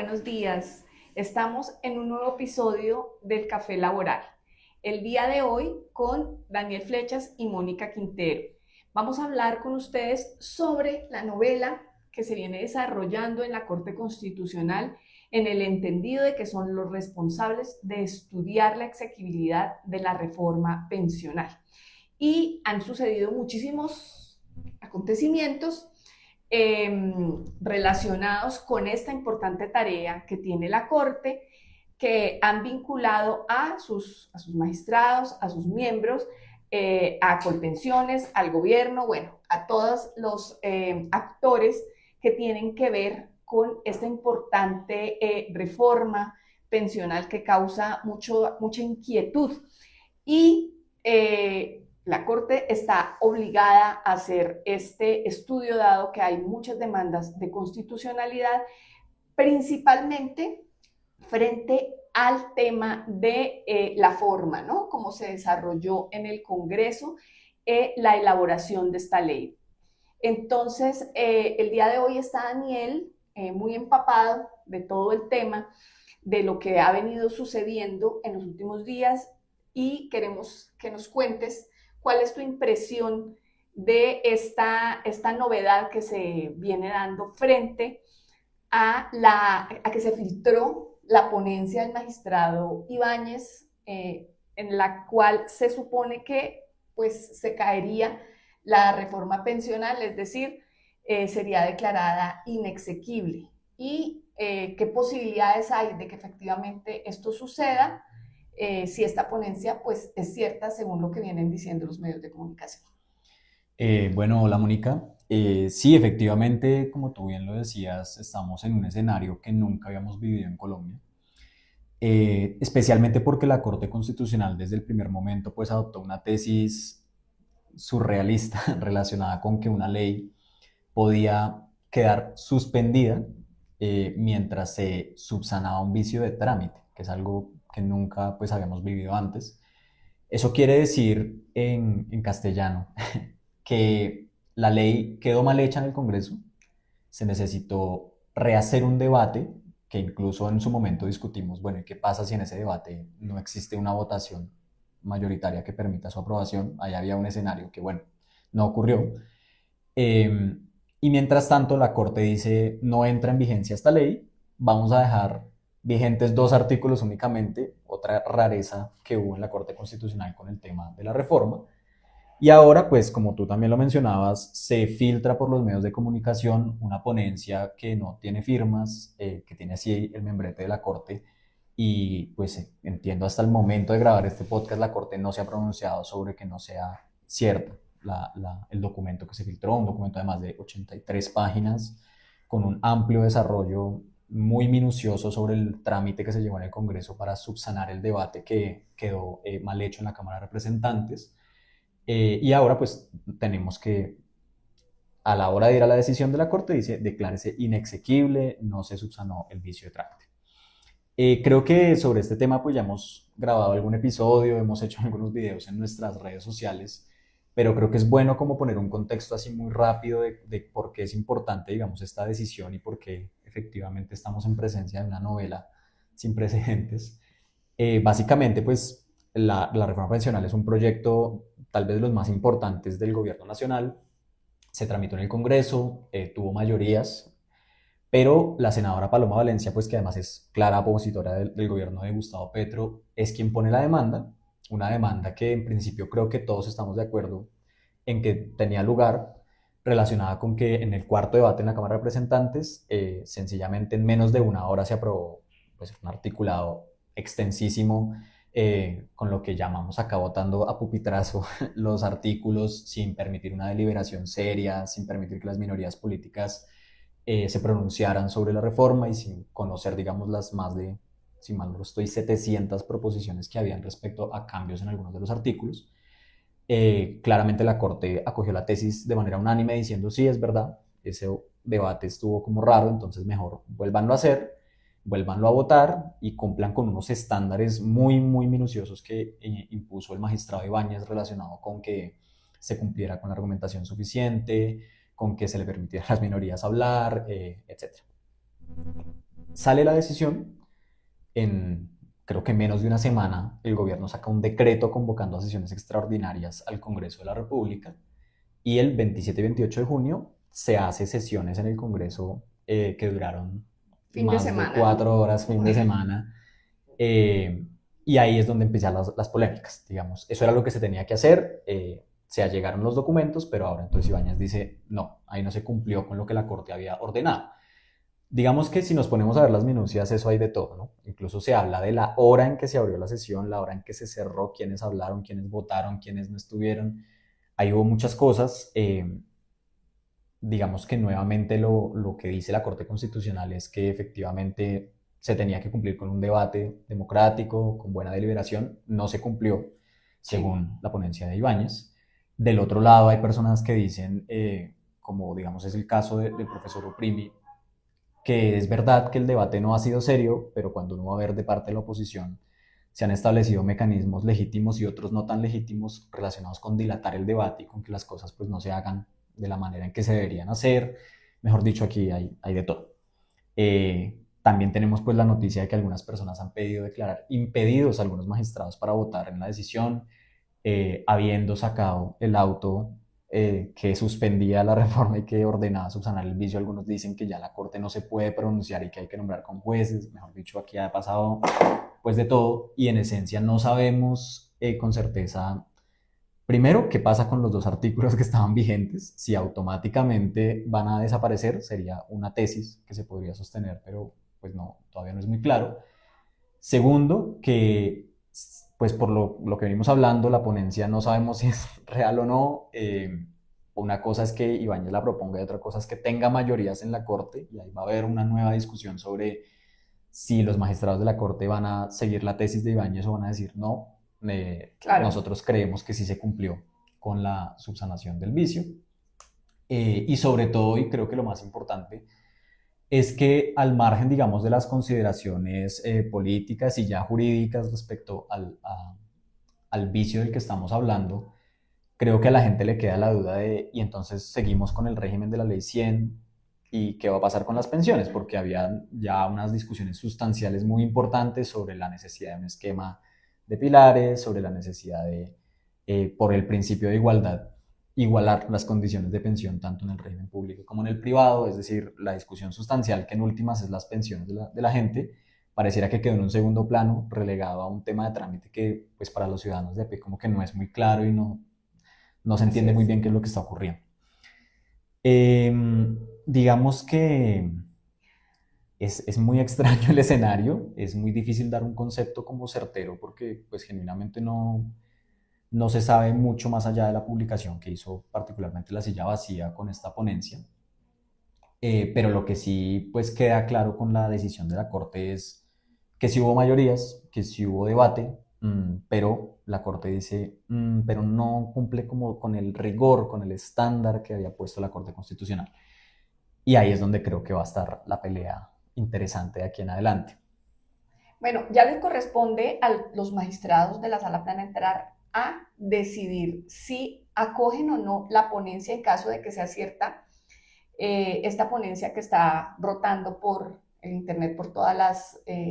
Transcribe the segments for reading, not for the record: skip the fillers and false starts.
buenos días. Estamos en un nuevo episodio del Café Laboral. El día de hoy con Daniel Flechas y Mónica Quintero. Vamos a hablar con ustedes sobre la novela que se viene desarrollando en la Corte Constitucional en el entendido de que son los responsables de estudiar la exequibilidad de la reforma pensional. Y han sucedido muchísimos acontecimientos relacionados con esta importante tarea que tiene la Corte, que han vinculado a sus magistrados, a sus miembros, a Colpensiones, al gobierno, bueno, a todos los actores que tienen que ver con esta importante reforma pensional que causa mucha inquietud. Y la Corte está obligada a hacer este estudio dado que hay muchas demandas de constitucionalidad, principalmente frente al tema de la forma, ¿no? Cómo se desarrolló en el Congreso la elaboración de esta ley. Entonces, el día de hoy está Daniel muy empapado de todo el tema, de lo que ha venido sucediendo en los últimos días y queremos que nos cuentes cuál es tu impresión de esta novedad que se viene dando frente a que se filtró la ponencia del magistrado Ibáñez, en la cual se supone que pues, se caería la reforma pensional, es decir, sería declarada inexequible. ¿Y qué posibilidades hay de que efectivamente esto suceda si esta ponencia pues, es cierta según lo que vienen diciendo los medios de comunicación? Bueno, hola Mónica. Sí, efectivamente, como tú bien lo decías, estamos en un escenario que nunca habíamos vivido en Colombia, especialmente porque la Corte Constitucional desde el primer momento pues adoptó una tesis surrealista relacionada con que una ley podía quedar suspendida mientras se subsanaba un vicio de trámite, que es algo que nunca pues habíamos vivido antes. Eso quiere decir en castellano que la ley quedó mal hecha en el Congreso, se necesitó rehacer un debate que incluso en su momento discutimos, bueno, ¿y qué pasa si en ese debate no existe una votación mayoritaria que permita su aprobación? Ahí había un escenario que, bueno, no ocurrió. Eh, y mientras tanto, la Corte dice, no entra en vigencia esta ley, vamos a dejar vigentes dos artículos únicamente, otra rareza que hubo en la Corte Constitucional con el tema de la reforma. Y ahora, pues como tú también lo mencionabas, se filtra por los medios de comunicación una ponencia que no tiene firmas, que tiene así el membrete de la Corte. Y pues entiendo hasta el momento de grabar este podcast, la Corte no se ha pronunciado sobre que no sea cierto el documento que se filtró, un documento de más de 83 páginas, con un amplio desarrollo muy minucioso sobre el trámite que se llevó en el Congreso para subsanar el debate que quedó mal hecho en la Cámara de Representantes. Y ahora pues tenemos que, a la hora de ir a la decisión de la Corte, dice, declárese inexequible, no se subsanó el vicio de trámite. Creo que sobre este tema pues ya hemos grabado algún episodio, hemos hecho algunos videos en nuestras redes sociales, pero creo que es bueno como poner un contexto así muy rápido de por qué es importante, digamos, esta decisión y por qué efectivamente estamos en presencia de una novela sin precedentes. Básicamente, pues la reforma pensional es un proyecto tal vez de los más importantes del gobierno nacional. Se tramitó en el Congreso, tuvo mayorías, pero la senadora Paloma Valencia, pues que además es clara opositora del gobierno de Gustavo Petro, es quien pone la demanda, una demanda que en principio creo que todos estamos de acuerdo en que tenía lugar, relacionada con que en el cuarto debate en la Cámara de Representantes, sencillamente en menos de una hora se aprobó pues, un articulado extensísimo, con lo que llamamos acá votando a pupitrazo los artículos sin permitir una deliberación seria, sin permitir que las minorías políticas se pronunciaran sobre la reforma y sin conocer, digamos, las más de, si mal no estoy, 700 proposiciones que habían respecto a cambios en algunos de los artículos. Claramente la Corte acogió la tesis de manera unánime diciendo, sí, es verdad, ese debate estuvo como raro, entonces mejor vuélvanlo a hacer, vuélvanlo a votar y cumplan con unos estándares muy, muy minuciosos que impuso el magistrado Ibáñez relacionado con que se cumpliera con la argumentación suficiente, con que se le permitiera a las minorías hablar, etc. Sale la decisión, en creo que menos de una semana el gobierno saca un decreto convocando a sesiones extraordinarias al Congreso de la República y el 27 y 28 de junio se hace sesiones en el Congreso que duraron Fin de más de semana, ¿no? 4 horas, fin de semana, eh, y ahí es donde empiezan las polémicas, digamos. Eso era lo que se tenía que hacer, se allegaron los documentos, pero ahora entonces Ibáñez dice, no, ahí no se cumplió con lo que la Corte había ordenado. Digamos que si nos ponemos a ver las minucias, eso hay de todo, ¿no? Incluso se habla de la hora en que se abrió la sesión, la hora en que se cerró, quiénes hablaron, quiénes votaron, quiénes no estuvieron. Ahí hubo muchas cosas. Digamos que nuevamente lo que dice la Corte Constitucional es que efectivamente se tenía que cumplir con un debate democrático, con buena deliberación. No se cumplió, Sí, según la ponencia de Ibáñez. Del otro lado hay personas que dicen, como digamos es el caso del profesor Uprimi, que es verdad que el debate no ha sido serio, pero cuando uno va a ver de parte de la oposición, se han establecido mecanismos legítimos y otros no tan legítimos relacionados con dilatar el debate y con que las cosas pues no se hagan de la manera en que se deberían hacer. Mejor dicho, aquí hay de todo. También tenemos pues la noticia de que algunas personas han pedido declarar impedidos a algunos magistrados para votar en la decisión, habiendo sacado el auto que suspendía la reforma y que ordenaba subsanar el vicio. Algunos dicen que ya la Corte no se puede pronunciar y que hay que nombrar con jueces. Mejor dicho, aquí ha pasado pues de todo y en esencia no sabemos con certeza, primero, qué pasa con los dos artículos que estaban vigentes, si automáticamente van a desaparecer, sería una tesis que se podría sostener, pero pues no, todavía no es muy claro. Segundo, que pues por lo que venimos hablando, la ponencia no sabemos si es real o no. Una cosa es que Ibáñez la proponga y otra cosa es que tenga mayorías en la Corte y ahí va a haber una nueva discusión sobre si los magistrados de la Corte van a seguir la tesis de Ibáñez o van a decir no, claro. nosotros creemos que sí se cumplió con la subsanación del vicio. Y sobre todo, y creo que lo más importante, es que al margen, digamos, de las consideraciones políticas y ya jurídicas respecto al vicio del que estamos hablando, creo que a la gente le queda la duda de, y entonces seguimos con el régimen de la ley 100 y qué va a pasar con las pensiones, porque había ya unas discusiones sustanciales muy importantes sobre la necesidad de un esquema de pilares, sobre la necesidad de, por el principio de igualdad, igualar las condiciones de pensión tanto en el régimen público como en el privado, es decir, la discusión sustancial que en últimas es las pensiones de la gente, pareciera que quedó en un segundo plano, relegado a un tema de trámite que pues para los ciudadanos de a pie como que no es muy claro y no se Así entiende muy es. bien qué es lo que está ocurriendo. Eh, digamos que es muy extraño el escenario, es muy difícil dar un concepto como certero porque pues genuinamente no se sabe mucho más allá de la publicación que hizo particularmente La Silla Vacía con esta ponencia. Pero lo que sí pues queda claro con la decisión de la Corte es que sí hubo mayorías, que sí hubo debate, pero la Corte dice, pero no cumple como con el rigor, con el estándar que había puesto la Corte Constitucional. Y ahí es donde creo que va a estar la pelea interesante de aquí en adelante. Bueno, ya les corresponde a los magistrados de la sala plana entrar a decidir si acogen o no la ponencia en caso de que sea cierta esta ponencia que está rotando por el Internet, por todos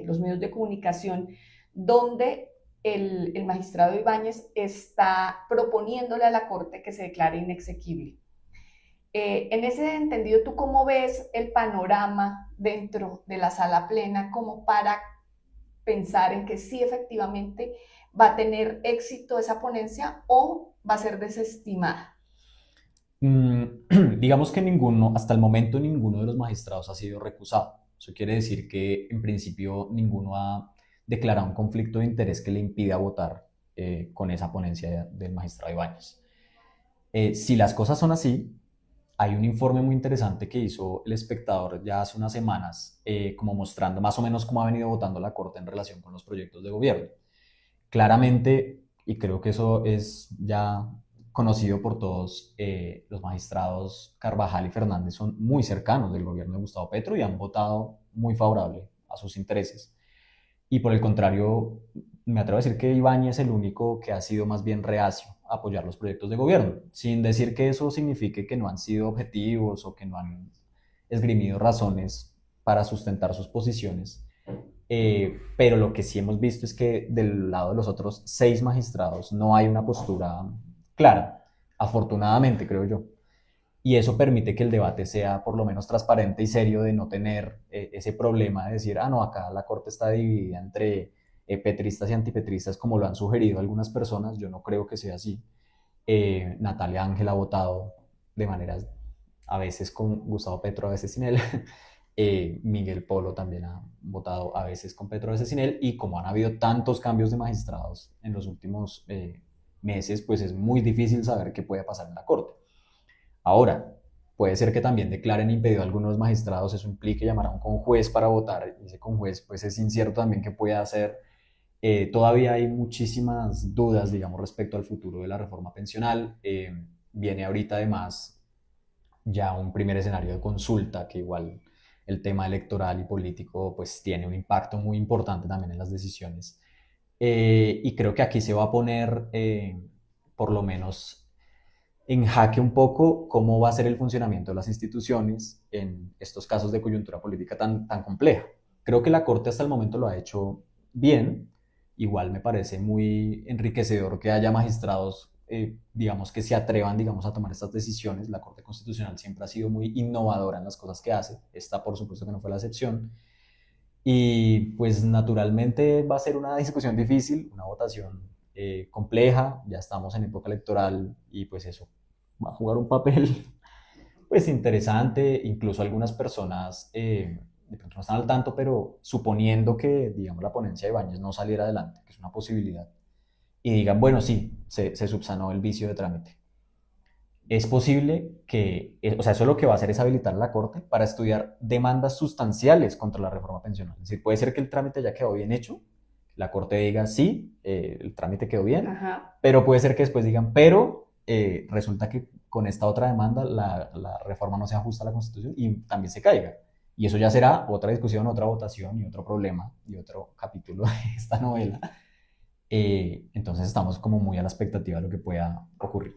los medios de comunicación, donde el magistrado Ibáñez está proponiéndole a la Corte que se declare inexequible. En ese entendido, ¿tú cómo ves el panorama dentro de la sala plena como para pensar en que sí efectivamente va a tener éxito esa ponencia o va a ser desestimada? Digamos que ninguno, hasta el momento ninguno de los magistrados ha sido recusado. Eso quiere decir que en principio ninguno ha declarado un conflicto de interés que le impida votar con esa ponencia del magistrado Ibáñez. Si las cosas son así, hay un informe muy interesante que hizo El Espectador ya hace unas semanas, como mostrando más o menos cómo ha venido votando la Corte en relación con los proyectos de gobierno. Claramente, y creo que eso es ya conocido por todos, los magistrados Carvajal y Fernández son muy cercanos del gobierno de Gustavo Petro y han votado muy favorable a sus intereses. Y por el contrario, me atrevo a decir que Ibáñez es el único que ha sido más bien reacio a apoyar los proyectos de gobierno, sin decir que eso signifique que no han sido objetivos o que no han esgrimido razones para sustentar sus posiciones. Pero lo que sí hemos visto es que del lado de los otros 6 magistrados no hay una postura clara, afortunadamente, creo yo. Y eso permite que el debate sea por lo menos transparente y serio, de no tener ese problema de decir, ah, no, acá la Corte está dividida entre petristas y antipetristas, como lo han sugerido algunas personas. Yo no creo que sea así. Natalia Ángel ha votado de maneras, a veces con Gustavo Petro, a veces sin él. Miguel Polo también ha votado a veces con Petro, a veces sin él. Y como han habido tantos cambios de magistrados en los últimos meses, pues es muy difícil saber qué puede pasar en la Corte. Ahora, puede ser que también declaren impedido a algunos magistrados, eso implique llamar a un conjuez para votar, y ese conjuez pues es incierto también qué puede hacer. Todavía hay muchísimas dudas, digamos, respecto al futuro de la reforma pensional. Viene ahorita además ya un primer escenario de consulta, que igual el tema electoral y político pues tiene un impacto muy importante también en las decisiones. Y creo que aquí se va a poner, por lo menos, en jaque un poco cómo va a ser el funcionamiento de las instituciones en estos casos de coyuntura política tan compleja. Creo que la Corte hasta el momento lo ha hecho bien. Igual me parece muy enriquecedor que haya magistrados, digamos, que se atrevan, digamos, a tomar estas decisiones. La Corte Constitucional siempre ha sido muy innovadora en las cosas que hace. Esta, por supuesto, que no fue la excepción. Y pues naturalmente va a ser una discusión difícil, una votación compleja. Ya estamos en época electoral y pues eso va a jugar un papel pues interesante. Incluso algunas personas de pronto no están al tanto, pero suponiendo que, digamos, la ponencia de Ibáñez no saliera adelante, que es una posibilidad, y digan, bueno, sí, se subsanó el vicio de trámite. Es posible que, o sea, eso lo que va a hacer es habilitar a la Corte para estudiar demandas sustanciales contra la reforma pensional. Es decir, puede ser que el trámite ya quedó bien hecho, la Corte diga sí, el trámite quedó bien, Ajá. pero puede ser que después digan, pero resulta que con esta otra demanda la reforma no se ajusta a la Constitución y también se caiga. Y eso ya será otra discusión, otra votación y otro problema y otro capítulo de esta novela. Entonces estamos como muy a la expectativa de lo que pueda ocurrir.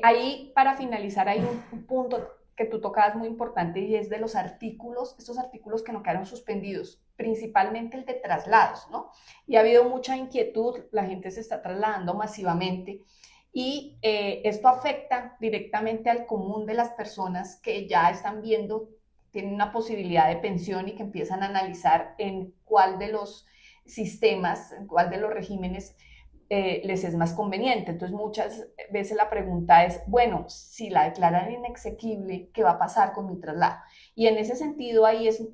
Ahí, para finalizar, hay un punto que tú tocabas muy importante, y es de los artículos, estos artículos que no quedaron suspendidos, principalmente el de traslados, ¿no? Y ha habido mucha inquietud, la gente se está trasladando masivamente, y esto afecta directamente al común de las personas que ya están viendo, tienen una posibilidad de pensión y que empiezan a analizar en cuál de los sistemas, en cuál de los regímenes les es más conveniente. Entonces muchas veces la pregunta es, bueno, si la declaran inexequible, ¿qué va a pasar con mi traslado? Y en ese sentido ahí es,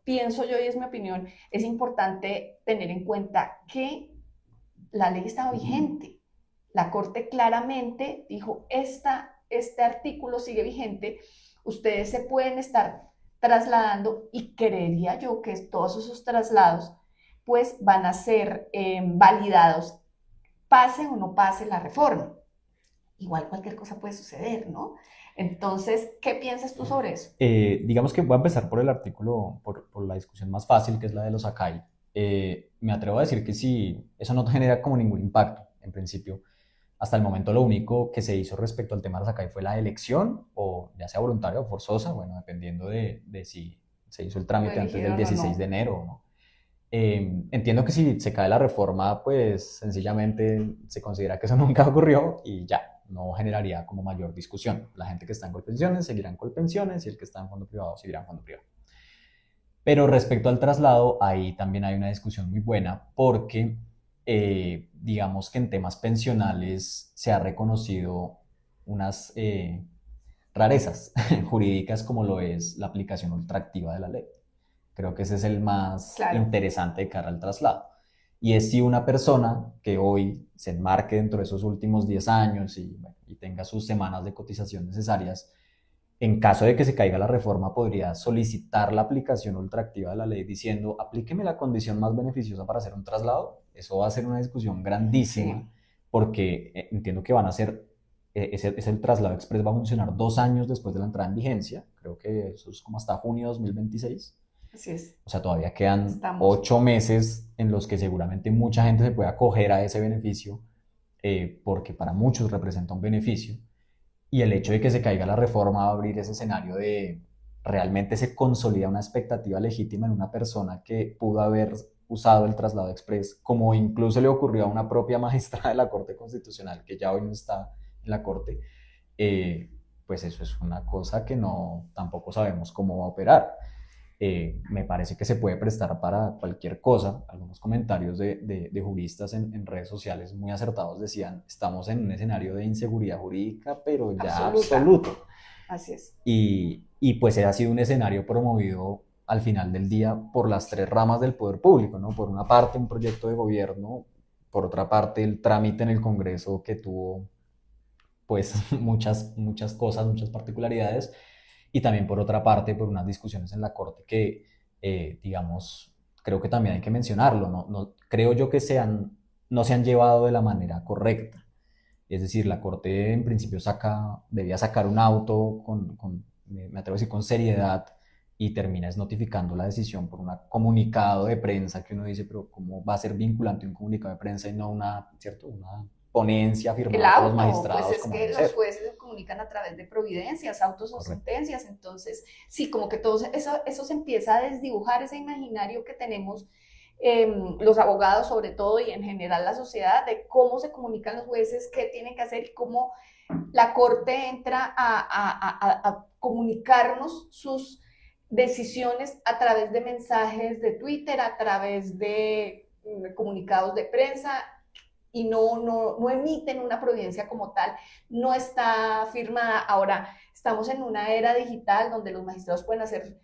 pienso yo, y es mi opinión, es importante tener en cuenta que la ley estaba vigente. La Corte claramente dijo, este artículo sigue vigente, ustedes se pueden estar trasladando, y creería yo que todos esos traslados pues van a ser validados, pase o no pase la reforma. Igual cualquier cosa puede suceder, ¿no? Entonces, ¿qué piensas tú sobre eso? Digamos que voy a empezar por el artículo, por la discusión más fácil, que es la de los Akai. Me atrevo a decir que sí, eso no genera como ningún impacto, en principio. Hasta el momento lo único que se hizo respecto al tema de los Akai fue la elección, o ya sea voluntaria o forzosa, bueno, dependiendo de si se hizo el ¿Lo trámite antes del eligieron o 16 de no? enero o no. Entiendo que si se cae la reforma, pues sencillamente se considera que eso nunca ocurrió y ya, no generaría como mayor discusión. La gente que está en Colpensiones seguirá en Colpensiones y el que está en fondo privado seguirá en fondo privado. Pero respecto al traslado, ahí también hay una discusión muy buena porque digamos que en temas pensionales se ha reconocido unas rarezas jurídicas, como lo es la aplicación ultraactiva de la ley. Creo que ese es el más Claro. interesante de cara al traslado. Y es si una persona que hoy se enmarque dentro de esos últimos 10 años y, bueno, y tenga sus semanas de cotización necesarias, en caso de que se caiga la reforma, podría solicitar la aplicación ultraactiva de la ley diciendo, aplíqueme la condición más beneficiosa para hacer un traslado. Eso va a ser una discusión grandísima, Sí. porque entiendo que van a ser, ese traslado express va a funcionar 2 años después de la entrada en vigencia. Creo que eso es como hasta junio de 2026. Así es. O sea, todavía quedan Estamos. 8 meses en los que seguramente mucha gente se puede acoger a ese beneficio, porque para muchos representa un beneficio. Y el hecho de que se caiga la reforma va a abrir ese escenario de realmente se consolida una expectativa legítima en una persona que pudo haber usado el traslado express, como incluso le ocurrió a una propia magistrada de la Corte Constitucional, que ya hoy no está en la Corte, pues eso es una cosa que no, tampoco sabemos cómo va a operar. Me parece que se puede prestar para cualquier cosa. Algunos comentarios de juristas en redes sociales muy acertados decían, estamos en un escenario de inseguridad jurídica, pero ya Absoluta. absoluto. Así es. Y pues ha sido un escenario promovido al final del día por las tres ramas del poder público, ¿no? Por una parte, un proyecto de gobierno, por otra parte, el trámite en el Congreso que tuvo pues muchas cosas, muchas particularidades, y también por otra parte, por unas discusiones en la Corte que, digamos, creo que también hay que mencionarlo, creo yo que no se han llevado de la manera correcta. Es decir, la Corte en principio debía sacar un auto me atrevo a decir, con seriedad, y termina notificando la decisión por un comunicado de prensa que uno dice, pero ¿cómo va a ser vinculante un comunicado de prensa y no ¿cierto? Una ponencia El firmada por los auto, pues magistrados es como que debe los ser? jueces se comunican a través de providencias, autos o Correcto. sentencias, entonces sí, como que todo eso se empieza a desdibujar, ese imaginario que tenemos los abogados sobre todo y en general la sociedad de cómo se comunican los jueces, qué tienen que hacer y cómo la Corte entra a comunicarnos sus decisiones a través de mensajes de Twitter, a través de comunicados de prensa y no emiten una providencia como tal, no está firmada. Ahora, estamos en una era digital donde los magistrados pueden hacer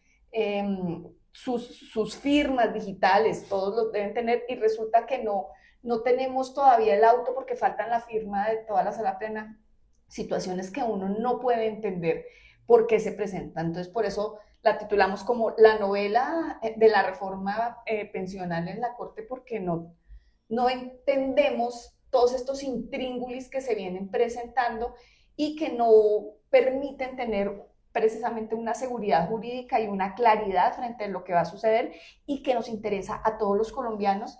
sus firmas digitales, todos los deben tener, y resulta que no tenemos todavía el auto porque faltan la firma de toda la sala plena, situaciones que uno no puede entender por qué se presentan. Entonces, por eso la titulamos como la novela de la reforma pensional en la Corte, porque no entendemos todos estos intríngulis que se vienen presentando y que no permiten tener precisamente una seguridad jurídica y una claridad frente a lo que va a suceder y que nos interesa a todos los colombianos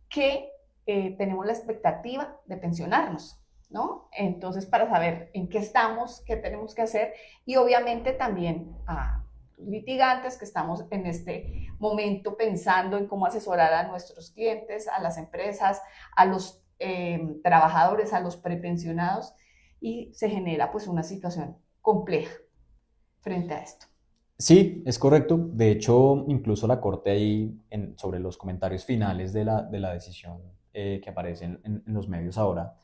que tenemos la expectativa de pensionarnos, ¿no? Entonces, para saber en qué estamos, qué tenemos que hacer y obviamente también a litigantes que estamos en este momento pensando en cómo asesorar a nuestros clientes, a las empresas, a los trabajadores, a los prepensionados, y se genera pues una situación compleja frente a esto. Sí, es correcto. De hecho, incluso la Corte ahí, sobre los comentarios finales de la decisión que aparecen en los medios ahora,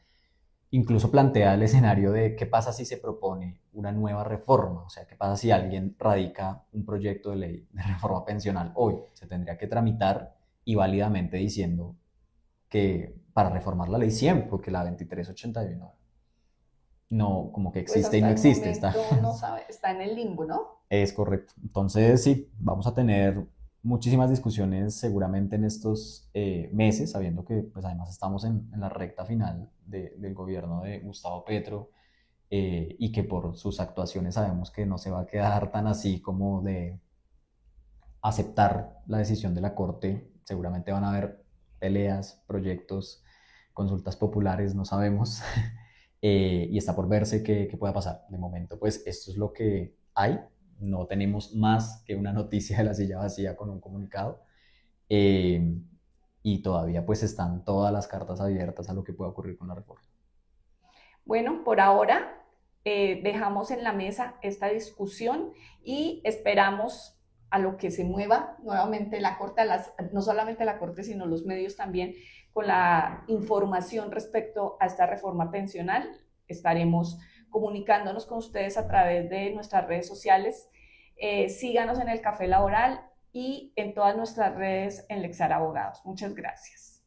incluso plantea el escenario de qué pasa si se propone una nueva reforma, o sea, qué pasa si alguien radica un proyecto de ley de reforma pensional hoy. Se tendría que tramitar y válidamente diciendo que para reformar la ley 100, porque la 2381 no, como que Pues existe y hasta no el existe, está. momento no sabe, está en el limbo, ¿no? Es correcto. Entonces, sí, vamos a tener muchísimas discusiones seguramente en estos meses, sabiendo que pues además estamos en la recta final del gobierno de Gustavo Petro, y que por sus actuaciones sabemos que no se va a quedar tan así como de aceptar la decisión de la Corte. Seguramente van a haber peleas, proyectos, consultas populares, no sabemos. Y está por verse qué pueda pasar. De momento, pues esto es lo que hay. No tenemos más que una noticia de la silla vacía con un comunicado. Eh, y todavía pues están todas las cartas abiertas a lo que pueda ocurrir con la reforma. Bueno, por ahora dejamos en la mesa esta discusión y esperamos a lo que se mueva nuevamente la Corte, no solamente la Corte, sino los medios también, con la información respecto a esta reforma pensional. Estaremos comunicándonos con ustedes a través de nuestras redes sociales. Síganos en el Café Laboral y en todas nuestras redes en Lexar Abogados. Muchas gracias.